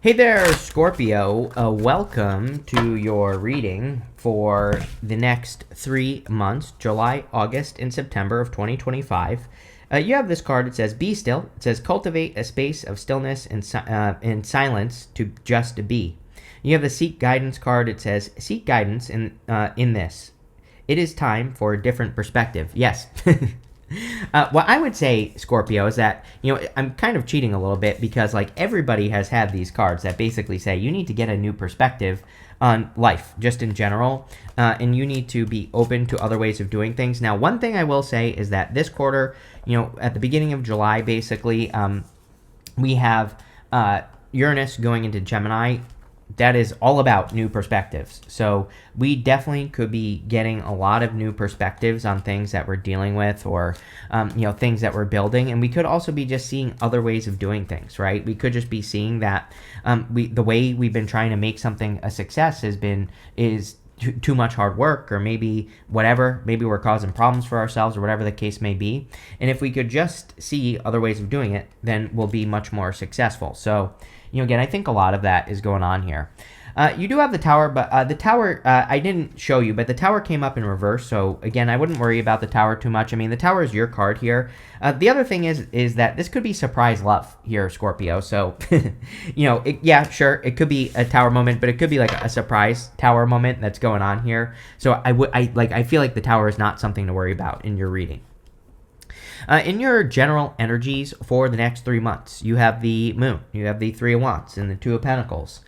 Hey there, Scorpio. Welcome to your reading for the next 3 months, July, August, and September of 2025. You have this card. It says, "Be still." It says, "Cultivate a space of stillness and silence to just be." You have the "Seek Guidance" card. It says, "Seek guidance in this. It is time for a different perspective." Yes. What I would say, Scorpio, is that, I'm kind of cheating a little bit because, like, everybody has had these cards that basically say you need to get a new perspective on life, just in general, and you need to be open to other ways of doing things. Now, one thing I will say is that this quarter, at the beginning of July, basically, we have Uranus going into Gemini. That is all about new perspectives. So we definitely could be getting a lot of new perspectives on things that we're dealing with, or things that we're building. And we could also be just seeing other ways of doing things, right? We could just be seeing that the way we've been trying to make something a success is too much hard work, or maybe whatever. Maybe we're causing problems for ourselves, or whatever the case may be. And if we could just see other ways of doing it, then we'll be much more successful. So, again, I think a lot of that is going on here. You do have the tower, but the tower, I didn't show you, but the tower came up in reverse. So, again, I wouldn't worry about the tower too much. I mean, the tower is your card here. The other thing is that this could be surprise love here, Scorpio. So, yeah, sure, it could be a tower moment, but it could be like a surprise tower moment that's going on here. So I feel like the tower is not something to worry about in your reading. In your general energies for the next 3 months, you have the Moon, you have the Three of Wands, and the Two of Pentacles.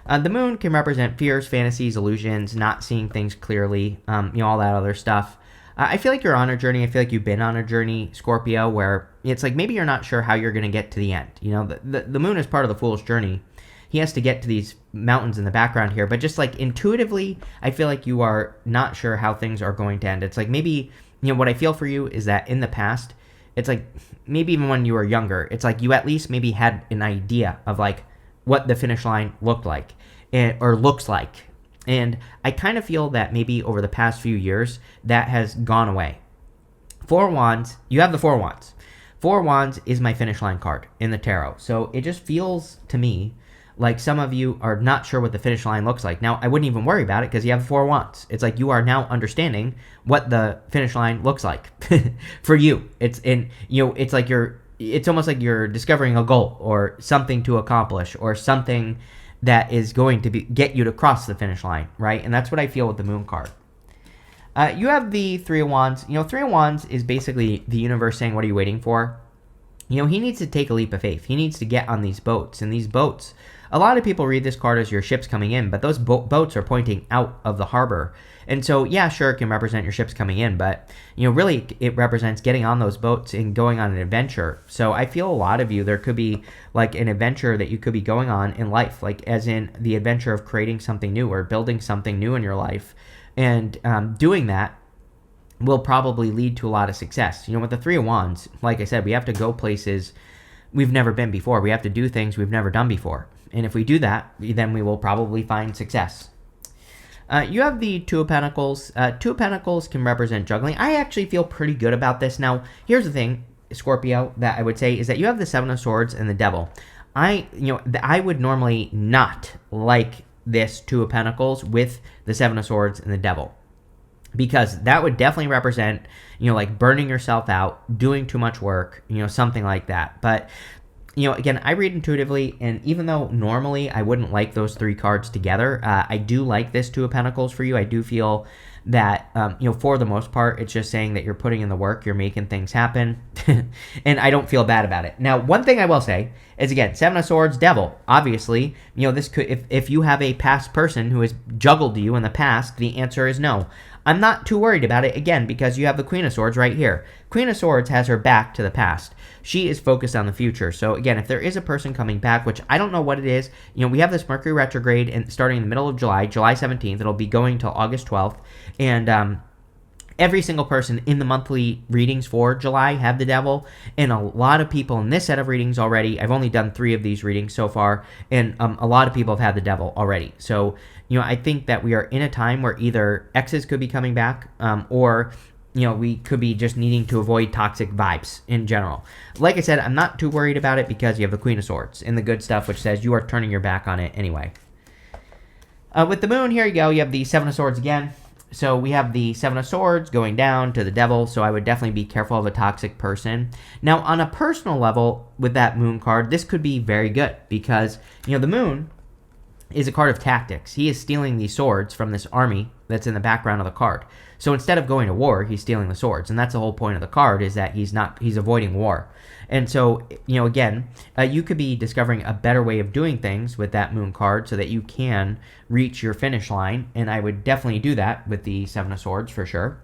The Moon can represent fears, fantasies, illusions, not seeing things clearly, all that other stuff. I feel like you're on a journey. I feel like you've been on a journey, Scorpio, where it's like maybe you're not sure how you're going to get to the end. The Moon is part of the Fool's journey. He has to get to these mountains in the background here, but just like intuitively, I feel like you are not sure how things are going to end. It's like maybe, what I feel for you is that in the past, it's like maybe even when you were younger, it's like you at least maybe had an idea of like what the finish line looked like, or looks like. And I kind of feel that maybe over the past few years, that has gone away. Four Wands, you have the Four Wands. Four Wands is my finish line card in the tarot. So it just feels to me like some of you are not sure what the finish line looks like. Now, I wouldn't even worry about it because you have Four Wands. It's like you are now understanding what the finish line looks like for you. It's like it's almost like you're discovering a goal or something to accomplish, or something that is going to get you to cross the finish line, right? And that's what I feel with the Moon card. You have the Three of Wands. Three of Wands is basically the universe saying, what are you waiting for? He needs to take a leap of faith. He needs to get on these boats. And these boats, a lot of people read this card as your ships coming in, but those boats are pointing out of the harbor. And so, yeah, sure, it can represent your ships coming in, but, really it represents getting on those boats and going on an adventure. So I feel a lot of you, there could be like an adventure that you could be going on in life, like as in the adventure of creating something new or building something new in your life. And doing that will probably lead to a lot of success. With the Three of Wands, like I said, we have to go places we've never been before. We have to do things we've never done before. And if we do that, then we will probably find success. You have the Two of Pentacles. Two of Pentacles can represent juggling. I actually feel pretty good about this. Now, here's the thing, Scorpio, that I would say is that you have the Seven of Swords and the Devil. I would normally not like this Two of Pentacles with the Seven of Swords and the Devil, because that would definitely represent, like burning yourself out, doing too much work, something like that. But, again, I read intuitively, and even though normally I wouldn't like those three cards together, I do like this Two of Pentacles for you. I do feel that, for the most part, it's just saying that you're putting in the work, you're making things happen, and I don't feel bad about it. Now, one thing I will say is, again, Seven of Swords, Devil. Obviously, this could, if you have a past person who has juggled you in the past, the answer is no. I'm not too worried about it, again, because you have the Queen of Swords right here. Queen of Swords has her back to the past. She is focused on the future. So, again, if there is a person coming back, which I don't know what it is, we have this Mercury retrograde and starting in the middle of July, July 17th. It'll be going till August 12th. And every single person in the monthly readings for July have the Devil, and a lot of people in this set of readings already, I've only done 3 of these readings so far, and a lot of people have had the Devil already. So, I think that we are in a time where either exes could be coming back, or we could be just needing to avoid toxic vibes in general. Like I said, I'm not too worried about it because you have the Queen of Swords in the good stuff, which says you are turning your back on it anyway. With the moon, here you go. You have the Seven of Swords again. So we have the Seven of Swords going down to the Devil, so I would definitely be careful of a toxic person. Now, on a personal level, with that moon card, this could be very good because, the moon is a card of tactics. He is stealing these swords from this army that's in the background of the card. So instead of going to war, he's stealing the swords. And that's the whole point of the card, is that he's avoiding war. And so, again, you could be discovering a better way of doing things with that moon card so that you can reach your finish line. And I would definitely do that with the Seven of Swords for sure.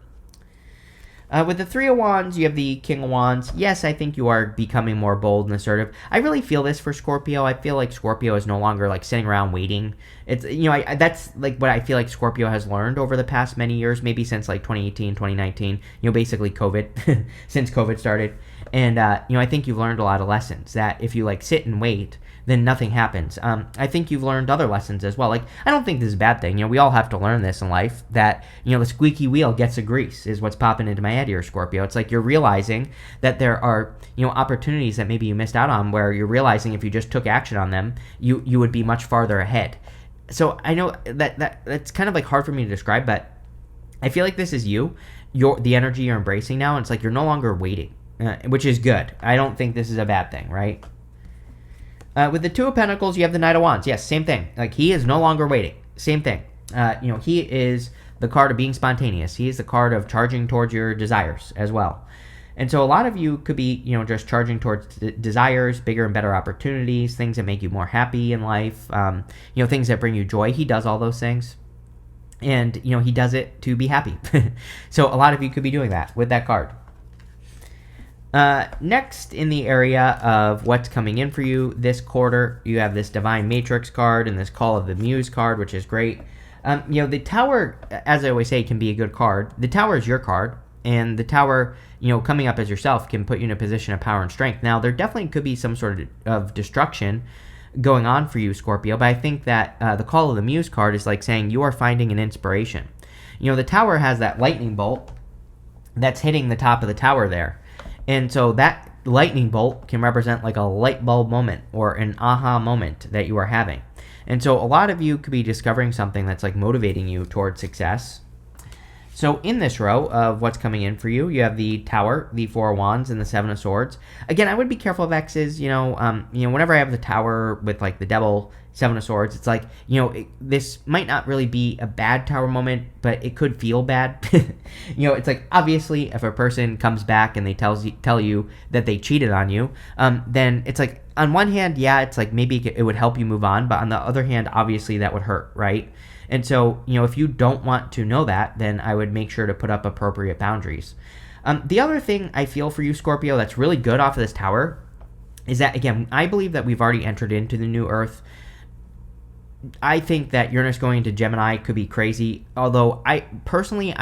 With the Three of Wands, you have the King of Wands. Yes, I think you are becoming more bold and assertive. I really feel this for Scorpio. I feel like Scorpio is no longer like sitting aroround waiting. It's, that's like what I feel like Scorpio has learned over the past many years, maybe since like 2018, 2019, basically COVID, since COVID started. And, I think you've learned a lot of lessons that if you like sit and wait, then nothing happens. I think you've learned other lessons as well. Like, I don't think this is a bad thing. We all have to learn this in life, that, the squeaky wheel gets the grease is what's popping into my head here, Scorpio. It's like you're realizing that there are, opportunities that maybe you missed out on, where you're realizing if you just took action on them, you would be much farther ahead. So I know that's kind of like hard for me to describe, but I feel like this is the energy you're embracing now. And it's like you're no longer waiting, which is good. I don't think this is a bad thing, right? With the Two of Pentacles, you have the Knight of Wands. Yes, same thing. Like, he is no longer waiting. Same thing. He is the card of being spontaneous. He is the card of charging towards your desires as well. And so a lot of you could be, just charging towards desires, bigger and better opportunities, things that make you more happy in life, things that bring you joy. He does all those things. And, he does it to be happy. So a lot of you could be doing that with that card. Next, in the area of what's coming in for you this quarter, you have this Divine Matrix card and this Call of the Muse card, which is great. The Tower, as I always say, can be a good card. The Tower is your card, and the Tower, coming up as yourself can put you in a position of power and strength. Now, there definitely could be some sort of destruction going on for you, Scorpio, but I think that the Call of the Muse card is like saying you are finding an inspiration. The Tower has that lightning bolt that's hitting the top of the tower there. And so that lightning bolt can represent like a light bulb moment or an aha moment that you are having. And so a lot of you could be discovering something that's like motivating you towards success. So in this row of what's coming in for you, you have the Tower, the Four of Wands, and the Seven of Swords. Again, I would be careful of X's. Whenever I have the Tower with like the Devil, Seven of Swords, it's like, this might not really be a bad Tower moment, but it could feel bad. It's like, obviously, if a person comes back and they tell you that they cheated on you, then it's like, on one hand, yeah, it's like maybe it would help you move on, but on the other hand, obviously that would hurt, right? And so, if you don't want to know that, then I would make sure to put up appropriate boundaries. The other thing I feel for you, Scorpio, that's really good off of this Tower is that, again, I believe that we've already entered into the new Earth. I think that Uranus going into Gemini could be crazy, although I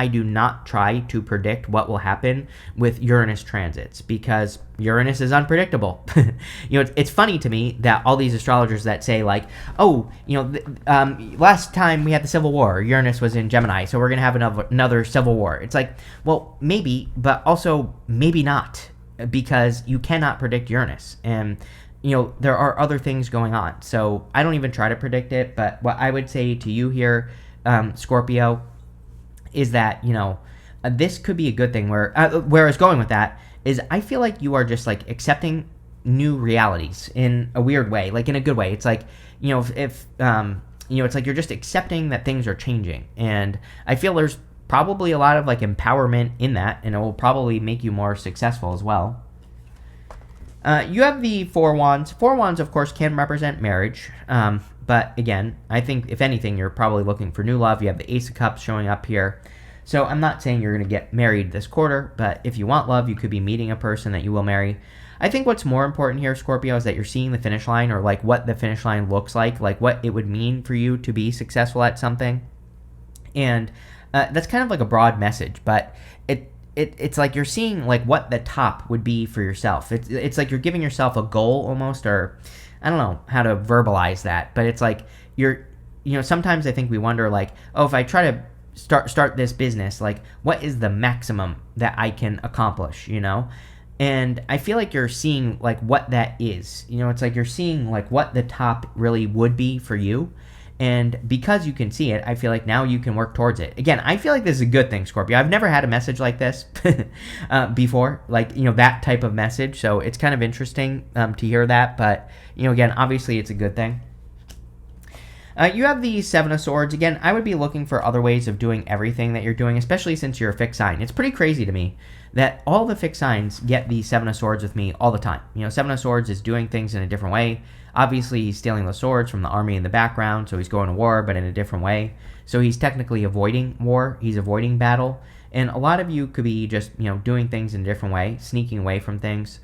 do not try to predict what will happen with Uranus transits because Uranus is unpredictable. It's funny to me that all these astrologers that say like, last time we had the Civil War, Uranus was in Gemini, so we're going to have another Civil War. It's like, well, maybe, but also maybe not, because you cannot predict Uranus. And there are other things going on. So I don't even try to predict it. But what I would say to you here, Scorpio, is that, this could be a good thing. Where I was going with that is I feel like you are just like accepting new realities in a weird way, like in a good way. It's like, it's like you're just accepting that things are changing. And I feel there's probably a lot of like empowerment in that, and it will probably make you more successful as well. You have the Four Wands. Four Wands, of course, can represent marriage. But again, I think if anything, you're probably looking for new love. You have the Ace of Cups showing up here. So I'm not saying you're going to get married this quarter, but if you want love, you could be meeting a person that you will marry. I think what's more important here, Scorpio, is that you're seeing the finish line, or like what the finish line looks like what it would mean for you to be successful at something. And that's kind of like a broad message, but it's like you're seeing like what the top would be for yourself. It's like you're giving yourself a goal almost, or I don't know how to verbalize that, but it's like sometimes I think we wonder like, oh, if I try to start this business, like what is the maximum that I can accomplish, And I feel like you're seeing like what that is. It's like you're seeing like what the top really would be for you. And because you can see it, I feel like now you can work towards it. Again, I feel like this is a good thing, Scorpio. I've never had a message like this before, like, that type of message. So it's kind of interesting to hear that. But, again, obviously it's a good thing. You have the Seven of Swords. Again, I would be looking for other ways of doing everything that you're doing, especially since you're a fixed sign. It's pretty crazy to me that all the fixed signs get the Seven of Swords with me all the time. Seven of Swords is doing things in a different way. Obviously, he's stealing the swords from the army in the background, so he's going to war, but in a different way. So he's technically avoiding war. He's avoiding battle. And a lot of you could be just, doing things in a different way, sneaking away from things.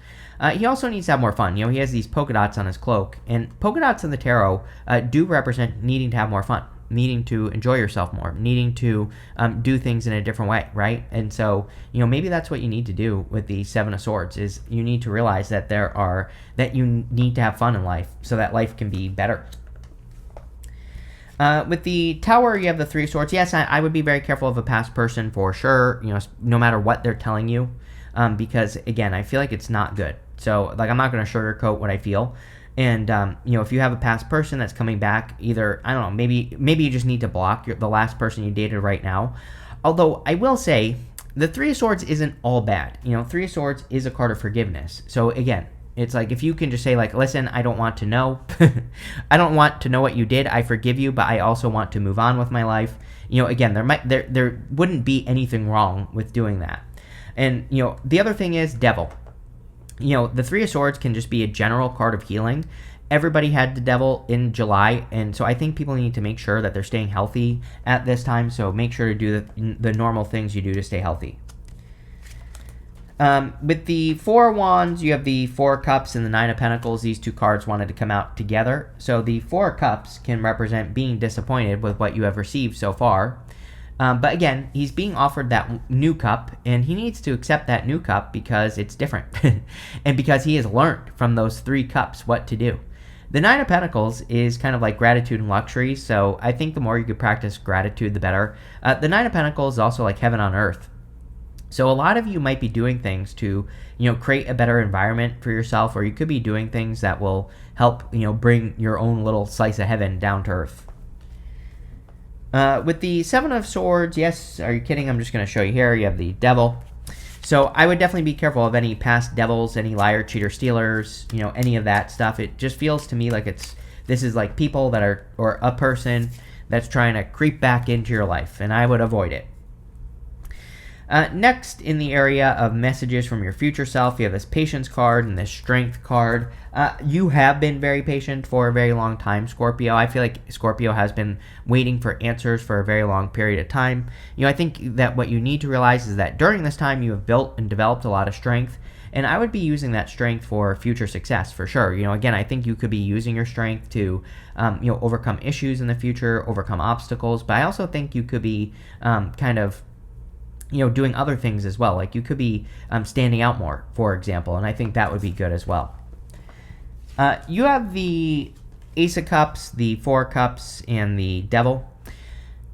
He also needs to have more fun. He has these polka dots on his cloak. And polka dots in the tarot do represent needing to have more fun, needing to enjoy yourself more, needing to do things in a different way, right? And so, maybe that's what you need to do with the Seven of Swords is you need to realize that that you need to have fun in life so that life can be better. With the Tower, you have the Three of Swords. Yes, I would be very careful of a past person for sure, no matter what they're telling you, because, again, I feel like it's not good. So, like, I'm not going to sugarcoat what I feel. And, if you have a past person that's coming back, either, I don't know, maybe you just need to block the last person you dated right now. Although, I will say, the Three of Swords isn't all bad. Three of Swords is a card of forgiveness. So, again, it's like if you can just say, like, listen, I don't want to know. I don't want to know what you did. I forgive you, but I also want to move on with my life. Again, there wouldn't be anything wrong with doing that. And, the other thing is Devil. The Three of Swords can just be a general card of healing. Everybody had the Devil in July, and so I think people need to make sure that they're staying healthy at this time, so make sure to do the normal things you do to stay healthy. With the Four of Wands, you have the Four of Cups and the Nine of Pentacles. These two cards wanted to come out together. So the Four of Cups can represent being disappointed with what you have received so far. But again, he's being offered that new cup, and he needs to accept that new cup because it's different. And because he has learned from those three cups what to do. The Nine of Pentacles is kind of like gratitude and luxury, so I think the more you could practice gratitude, the better. The Nine of Pentacles is also like heaven on earth. So a lot of you might be doing things to, create a better environment for yourself, or you could be doing things that will help, bring your own little slice of heaven down to earth. With the Seven of Swords, yes, are you kidding? I'm just going to show you here. You have the Devil. So I would definitely be careful of any past devils, any liar, cheater, stealers, any of that stuff. It just feels to me like this is like people that are, or a person that's trying to creep back into your life, and I would avoid it. Next, in the area of messages from your future self, you have this patience card and this strength card. You have been very patient for a very long time, Scorpio. I feel like Scorpio has been waiting for answers for a very long period of time. I think that what you need to realize is that during this time, you have built and developed a lot of strength. And I would be using that strength for future success, for sure. Again, I think you could be using your strength to, overcome issues in the future, overcome obstacles. But I also think you could be kind of doing other things as well. Like you could be standing out more, for example, and I think that would be good as well. You have the Ace of Cups, the Four of Cups, and the Devil.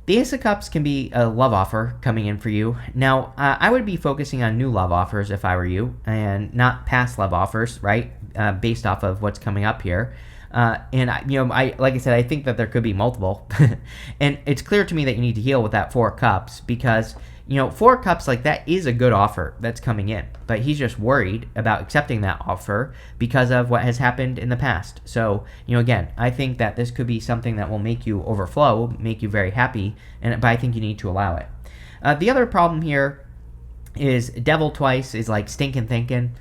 The Ace of Cups can be a love offer coming in for you. Now, I would be focusing on new love offers if I were you, and not past love offers, right? Based off of what's coming up here. And I like I said, I think that there could be multiple, and it's clear to me that you need to heal with that Four of Cups because Four of Cups, like that is a good offer that's coming in, but he's just worried about accepting that offer because of what has happened in the past. So, again, I think that this could be something that will make you overflow, make you very happy, but I think you need to allow it. The other problem here is Devil twice is like stinking thinking.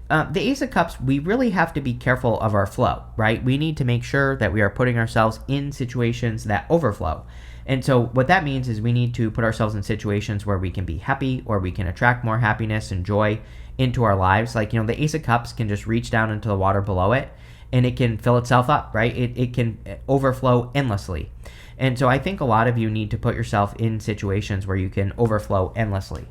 The Ace of Cups, we really have to be careful of our flow, right? We need to make sure that we are putting ourselves in situations that overflow. And so what that means is we need to put ourselves in situations where we can be happy or we can attract more happiness and joy into our lives. Like, the Ace of Cups can just reach down into the water below it and it can fill itself up, right? It can overflow endlessly. And so I think a lot of you need to put yourself in situations where you can overflow endlessly.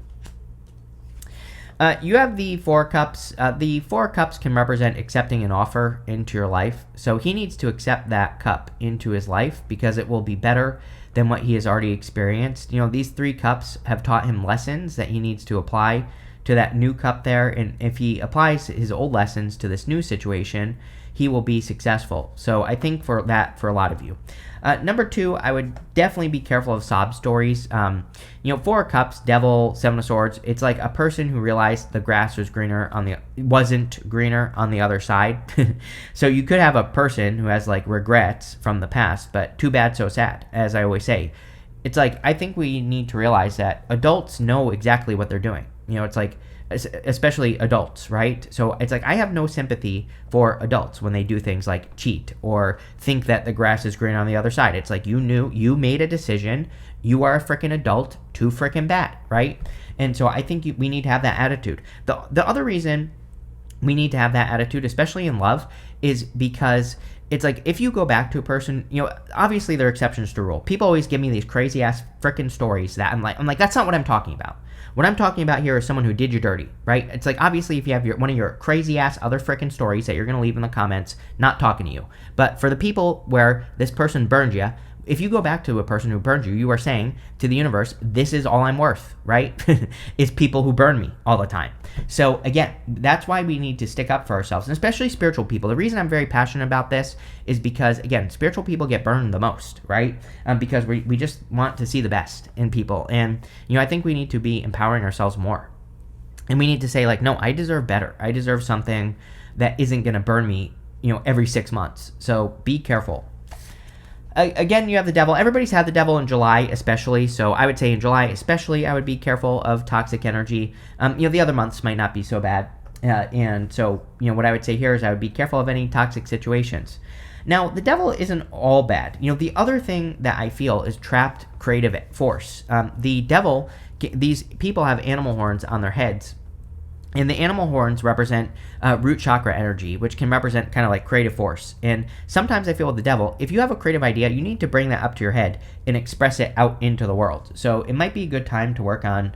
You have the Four Cups. The Four Cups can represent accepting an offer into your life. So he needs to accept that cup into his life because it will be better than what he has already experienced. These 3 cups have taught him lessons that he needs to apply to that new cup there. And if he applies his old lessons to this new situation, he will be successful. So I think for a lot of you. Number 2, I would definitely be careful of sob stories. 4 cups, devil, 7 of swords. It's like a person who realized the grass wasn't greener on the other side. So you could have a person who has like regrets from the past, but too bad, so sad, as I always say. It's like, I think we need to realize that adults know exactly what they're doing. It's like, especially adults, right? So it's like, I have no sympathy for adults when they do things like cheat or think that the grass is green on the other side. It's like, you made a decision, you are a freaking adult, too freaking bad, right? And so I think we need to have that attitude. The other reason we need to have that attitude, especially in love, is because it's like, if you go back to a person, obviously there are exceptions to the rule. People always give me these crazy ass freaking stories that I'm like, that's not what I'm talking about. What I'm talking about here is someone who did you dirty, right? It's like, obviously, if you have one of your crazy ass other freaking stories that you're going to leave in the comments, not talking to you. But for the people where this person burned you, if you go back to a person who burned you, you are saying to the universe, this is all I'm worth, right? Is people who burn me all the time. So again, that's why we need to stick up for ourselves, and especially spiritual people. The reason I'm very passionate about this is because, again, spiritual people get burned the most, right? Because we just want to see the best in people. And, I think we need to be empowering ourselves more. And we need to say, like, no, I deserve better. I deserve something that isn't going to burn me, every 6 months. So be careful. Again, you have the devil. Everybody's had the devil in July, especially. So I would say in July, especially, I would be careful of toxic energy. The other months might not be so bad. And so, what I would say here is I would be careful of any toxic situations. Now, the devil isn't all bad. The other thing that I feel is trapped creative force. The devil, these people have animal horns on their heads. And the animal horns represent root chakra energy, which can represent kind of like creative force. And sometimes I feel with the devil, if you have a creative idea, you need to bring that up to your head and express it out into the world. So it might be a good time to work on,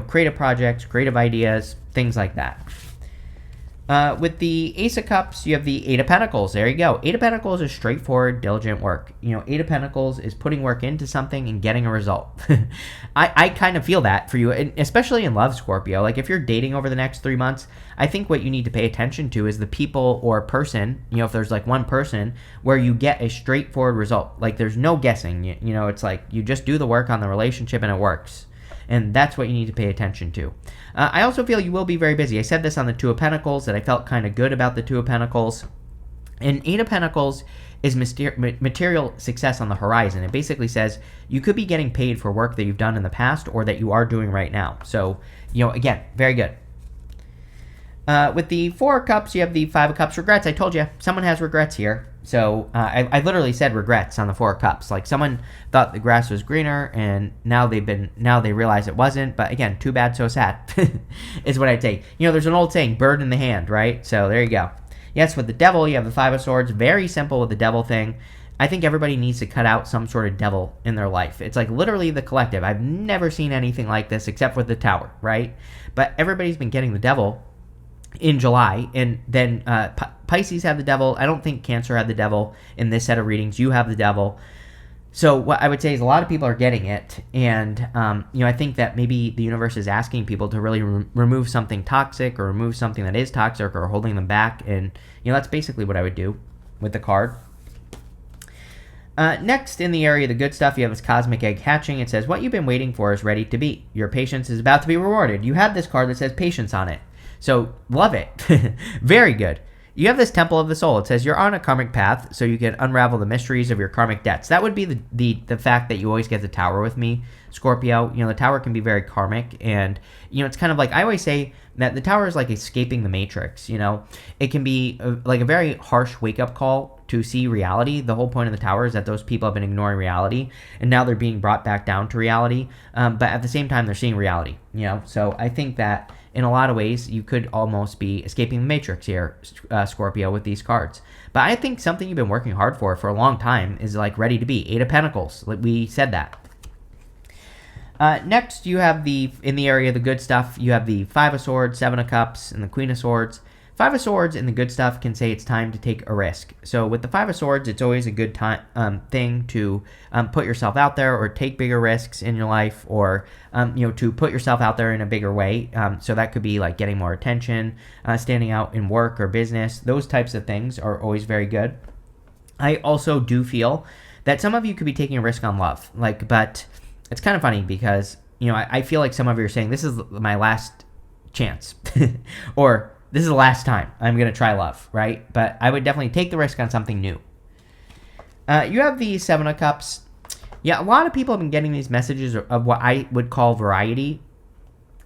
creative projects, creative ideas, things like that. With the Ace of Cups, you have the Eight of Pentacles. There you go. Eight of Pentacles is straightforward, diligent work. Eight of Pentacles is putting work into something and getting a result. I kind of feel that for you, and especially in love, Scorpio. Like, if you're dating over the next 3 months, I think what you need to pay attention to is the people or person, if there's like one person where you get a straightforward result. Like, there's no guessing. It's like you just do the work on the relationship and it works. And that's what you need to pay attention to. I also feel you will be very busy. I said this on the Two of Pentacles, that I felt kind of good about the Two of Pentacles. And Eight of Pentacles is material success on the horizon. It basically says you could be getting paid for work that you've done in the past or that you are doing right now. So, again, very good. With the Four of Cups, you have the Five of Cups. Regrets. I told you, someone has regrets here. So I literally said regrets on the Four of Cups. Like, someone thought the grass was greener, and now they realize it wasn't. But again, too bad, so sad, is what I'd say. There's an old saying, bird in the hand, right? So there you go. Yes, with the devil, you have the Five of Swords. Very simple with the devil thing. I think everybody needs to cut out some sort of devil in their life. It's like literally the collective. I've never seen anything like this except with the Tower, right? But everybody's been getting the devil in July, and then Pisces have the devil. I don't think Cancer had the devil in this set of readings. You have the devil. So what I would say is a lot of people are getting it, and I think that maybe the universe is asking people to really remove something toxic or remove something that is toxic or holding them back, and that's basically what I would do with the card. Next, in the area of the good stuff, you have this cosmic egg hatching. It says, what you've been waiting for is ready to be. Your patience is about to be rewarded. You have this card that says patience on it. So, love it. Very good. You have this Temple of the Soul. It says you're on a karmic path, so you can unravel the mysteries of your karmic debts. That would be the fact that you always get the Tower with me, Scorpio. The Tower can be very karmic, and, it's kind of like, I always say that the Tower is like escaping the Matrix, It can be like a very harsh wake-up call to see reality. The whole point of the Tower is that those people have been ignoring reality, and now they're being brought back down to reality, but at the same time, they're seeing reality, So I think that in a lot of ways, you could almost be escaping the Matrix here, Scorpio, with these cards. But I think something you've been working hard for a long time is like ready to be. Eight of Pentacles. We said that. Next, you have in the area of the good stuff, you have the Five of Swords, Seven of Cups, and the Queen of Swords. Five of Swords in the good stuff can say it's time to take a risk. So with the Five of Swords, it's always a good time thing to put yourself out there or take bigger risks in your life, or to put yourself out there in a bigger way. So that could be like getting more attention, standing out in work or business. Those types of things are always very good. I also do feel that some of you could be taking a risk on love, but it's kind of funny because I feel like some of you are saying this is my last chance, or this is the last time I'm going to try love, right? But I would definitely take the risk on something new. You have the Seven of Cups. Yeah, a lot of people have been getting these messages of what I would call variety.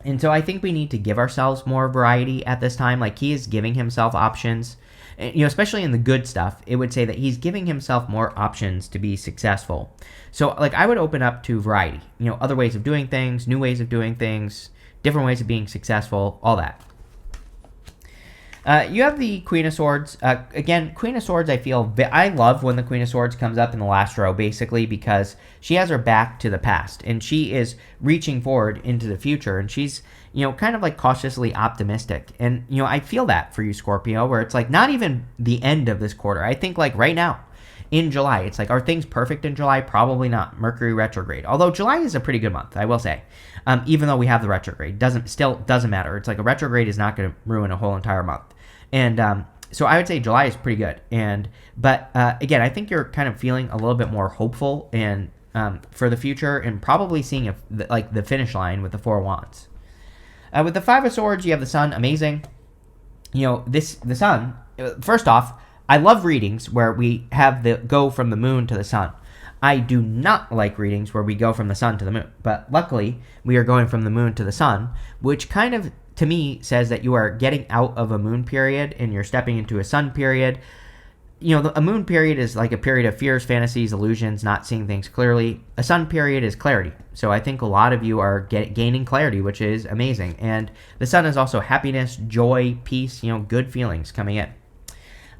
And so I think we need to give ourselves more variety at this time. Like, he is giving himself options. Especially in the good stuff, it would say that he's giving himself more options to be successful. So, I would open up to variety. Other ways of doing things, new ways of doing things, different ways of being successful, all that. You have the Queen of Swords. Again, Queen of Swords, I love when the Queen of Swords comes up in the last row, basically, because she has her back to the past, and she is reaching forward into the future, and she's, kind of like cautiously optimistic. And, I feel that for you, Scorpio, where it's like not even the end of this quarter. I think like right now, in July, it's like, are things perfect in July? Probably not. Mercury retrograde. Although July is a pretty good month, I will say. Even though we have the retrograde, doesn't matter. It's like a retrograde is not going to ruin a whole entire month. And so I would say July is pretty good. But again, I think you're kind of feeling a little bit more hopeful and for the future, and probably seeing the finish line with the Four of Wands. With the Five of Swords, you have the Sun. Amazing. The Sun. First off, I love readings where we have go from the moon to the sun. I do not like readings where we go from the sun to the moon. But luckily, we are going from the moon to the sun, which kind of, to me, says that you are getting out of a moon period and you're stepping into a sun period. A moon period is like a period of fears, fantasies, illusions, not seeing things clearly. A sun period is clarity. So I think a lot of you are gaining clarity, which is amazing. And the sun is also happiness, joy, peace, good feelings coming in.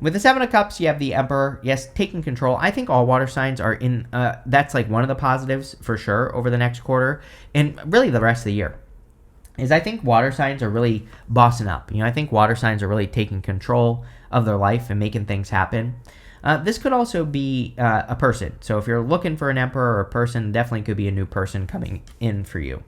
With the Seven of Cups, you have the Emperor. Yes, taking control. I think all water signs are in, that's like one of the positives for sure over the next quarter and really the rest of the year. I think water signs are really bossing up. I think water signs are really taking control of their life and making things happen. This could also be a person. So if you're looking for an emperor or a person, definitely could be a new person coming in for you.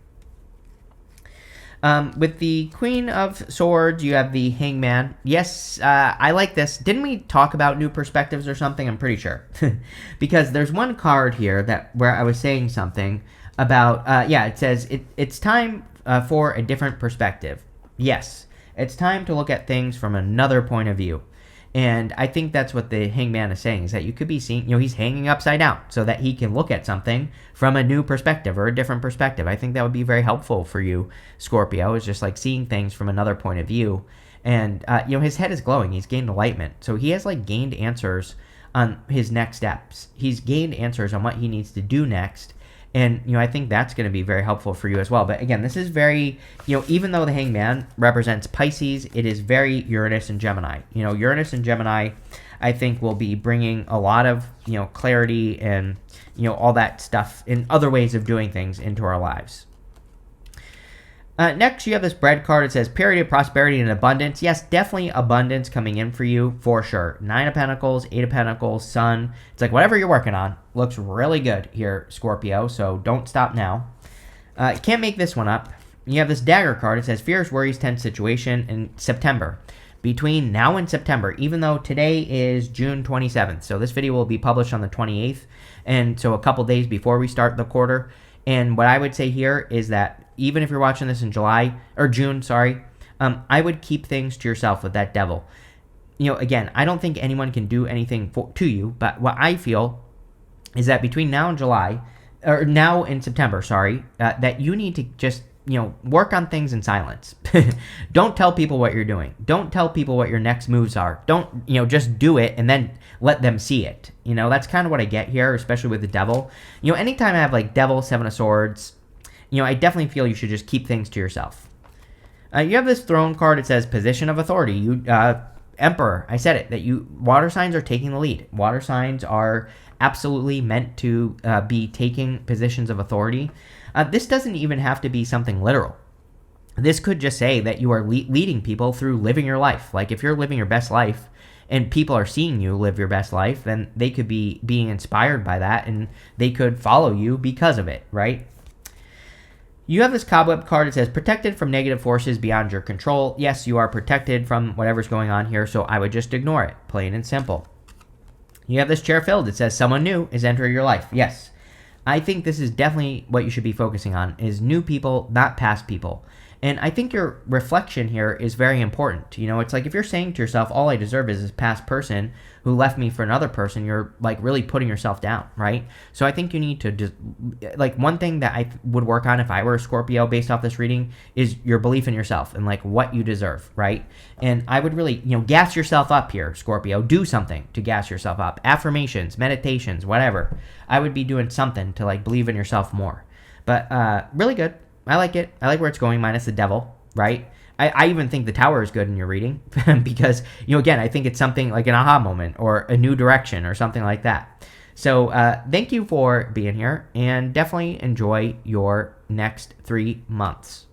With the Queen of Swords, you have the Hangman. Yes, I like this. Didn't we talk about new perspectives or something? I'm pretty sure. Because there's one card here where I was saying something about, it says it's time for a different perspective. Yes, it's time to look at things from another point of view. And I think that's what the Hangman is saying, is that you could be seeing, he's hanging upside down so that he can look at something from a new perspective or a different perspective. I think that would be very helpful for you, Scorpio, is just like seeing things from another point of view. And, his head is glowing. He's gained enlightenment. So he has gained answers on his next steps. He's gained answers on what he needs to do next. And, I think that's going to be very helpful for you as well. But again, this is very, even though the Hangman represents Pisces, it is very Uranus and Gemini. Uranus and Gemini, I think, will be bringing a lot of, clarity and, all that stuff in other ways of doing things into our lives. Next, you have this bread card. It says period of prosperity and abundance. Yes, definitely abundance coming in for you, for sure. 9 of Pentacles, 8 of Pentacles, Sun. It's like whatever you're working on looks really good here, Scorpio, so don't stop now. Can't make this one up. You have this dagger card. It says fears, worries, tense situation in September. Between now and September, even though today is June 27th, so this video will be published on the 28th, and so a couple days before we start the quarter. And what I would say here is that even if you're watching this in June, I would keep things to yourself with that devil. Again, I don't think anyone can do anything to you, but what I feel is that between now and September, that you need to just, work on things in silence. Don't tell people what you're doing. Don't tell people what your next moves are. Don't, just do it and then let them see it. That's kind of what I get here, especially with the devil. Anytime I have devil, 7 of Swords, I definitely feel you should just keep things to yourself. You have this throne card. It says position of authority. Emperor. I said it, that water signs are taking the lead. Water signs are absolutely meant to be taking positions of authority. This doesn't even have to be something literal. This could just say that you are leading people through living your life. Like if you're living your best life and people are seeing you live your best life, then they could be being inspired by that and they could follow you because of it, right? You have this cobweb card. It says protected from negative forces beyond your control. Yes, you are protected from whatever's going on here, so I would just ignore it, plain and simple. You have this chair filled. It says someone new is entering your life. Yes, I think this is definitely what you should be focusing on, is new people, not past people. And I think your reflection here is very important. You know, it's like if you're saying to yourself, all I deserve is this past person who left me for another person, you're like really putting yourself down, right? So I think you need to just, like one thing that I would work on if I were a Scorpio based off this reading is your belief in yourself and like what you deserve, right? And I would really, gas yourself up here, Scorpio. Do something to gas yourself up. Affirmations, meditations, whatever. I would be doing something to like believe in yourself more. But really good. I like it. I like where it's going, minus the devil, right? I even think the tower is good in your reading because, again, I think it's something like an aha moment or a new direction or something like that. So thank you for being here and definitely enjoy your next 3 months.